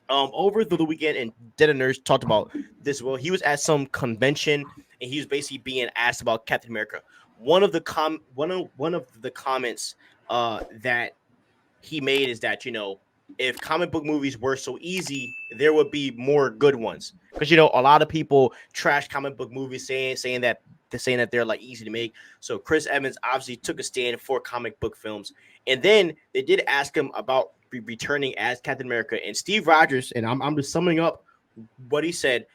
over the weekend, and Dead and Nerds talked about this. Well, he was at some convention, and he was basically being asked about Captain America. One of the comments that he made is that if comic book movies were so easy, there would be more good ones. Because a lot of people trash comic book movies, saying that they're like easy to make. So Chris Evans obviously took a stand for comic book films, and then they did ask him about returning as Captain America. And Steve Rogers, and I'm just summing up what he said.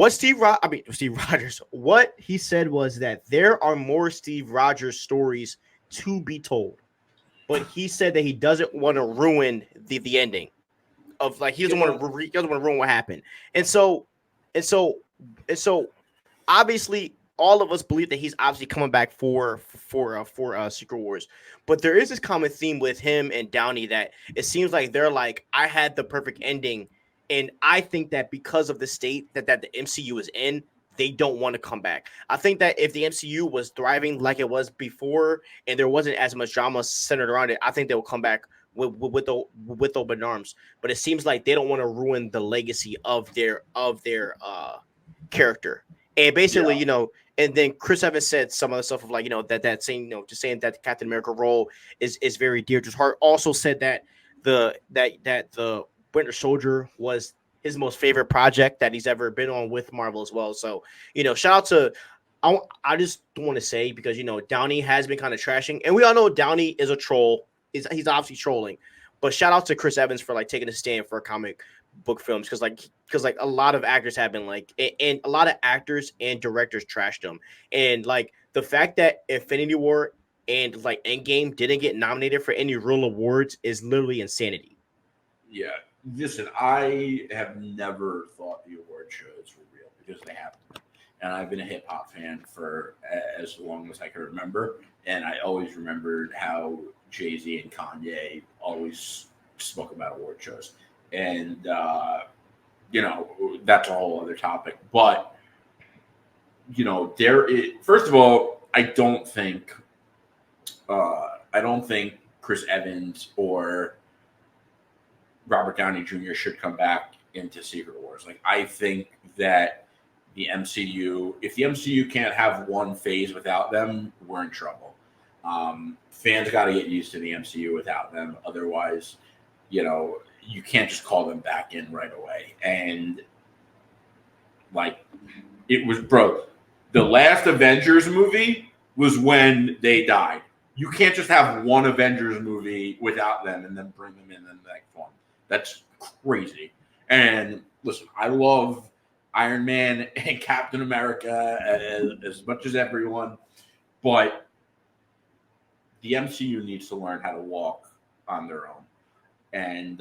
Steve Rogers. What he said was that there are more Steve Rogers stories to be told, but he said that he doesn't want to ruin the ending of, like, he doesn't want to ruin what happened. And so and so and so obviously all of us believe that he's obviously coming back for Secret Wars. But there is this common theme with him and Downey that it seems like they're like, I had the perfect ending, and I think that because of the state that the MCU is in, they don't want to come back. I think that if the MCU was thriving like it was before, and there wasn't as much drama centered around it, I think they'll come back with open arms. But it seems like they don't want to ruin the legacy of their character. And basically, and then Chris Evans said some other stuff of, like, that saying, just saying that the Captain America role is very dear to his heart. Also said that the Winter Soldier was his most favorite project that he's ever been on with Marvel as well. So, shout out to, I just don't want to say, because Downey has been kind of trashing, and we all know Downey is a troll. He's obviously trolling, but shout out to Chris Evans for, like, taking a stand for comic book films, because a lot of actors have been, like, and a lot of actors and directors trashed them, and, like, the fact that Infinity War and, like, Endgame didn't get nominated for any real awards is literally insanity. Yeah, listen, I have never thought the award shows were real, because they haven't. And I've been a hip hop fan for as long as I can remember, and I always remembered how Jay-Z and Kanye always spoke about award shows. And that's a whole other topic. But first of all, I don't think Chris Evans or Robert Downey Jr. should come back into Secret Wars. Like, I think that the MCU, if the MCU can't have one phase without them, we're in trouble. Fans got to get used to the MCU without them. Otherwise, you can't just call them back in right away. And, like, it was, bro, the last Avengers movie was when they died. You can't just have one Avengers movie without them and then bring them in the next one. That's crazy. And listen, I love Iron Man and Captain America as much as everyone, but the MCU needs to learn how to walk on their own. And,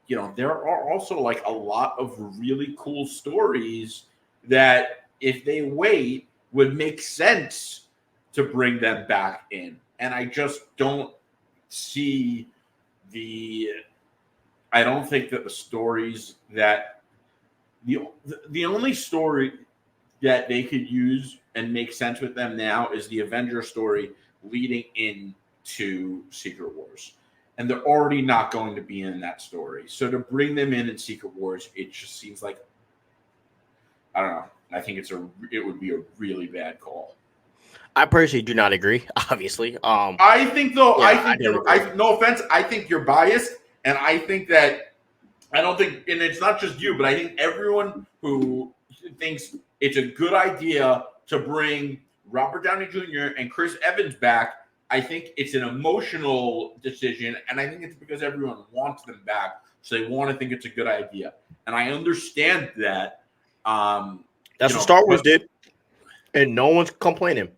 there are also, like, a lot of really cool stories that, if they wait, would make sense to bring them back in. And I just don't see I don't think that the stories that the only story that they could use and make sense with them now is the Avenger story leading into Secret Wars. And they're already not going to be in that story. So to bring them in Secret Wars, it just seems like, I don't know. I think it would be a really bad call. I personally do not agree, obviously. I think, though, yeah, no offense, I think you're biased, and I think that, I don't think, and it's not just you, but I think everyone who thinks it's a good idea to bring Robert Downey Jr. and Chris Evans back, I think it's an emotional decision, and I think it's because everyone wants them back, so they want to think it's a good idea. And I understand that. That's what Star Wars did, and no one's complaining.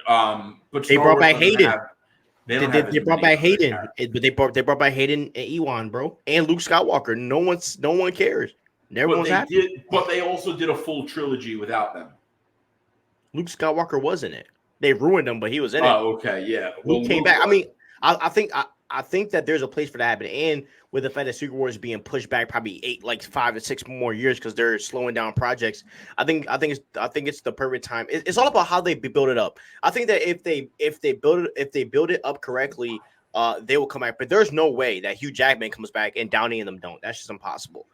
But they brought back Hayden. They brought back Hayden, but they brought back Hayden and Ewan, bro, and Luke Skywalker. No one cares. Everyone's happy. But they also did a full trilogy without them. Luke Skywalker was in it. They ruined him, but he was in it. Oh, okay, yeah. Luke came back. I mean, I think that there's a place for that happening, and with the fact that Secret Wars is being pushed back probably 5 to 6 more years because they're slowing down projects. I think it's the perfect time. It's all about how they build it up. I think that if they build it up correctly, they will come back. But there's no way that Hugh Jackman comes back and Downey and them don't. That's just impossible.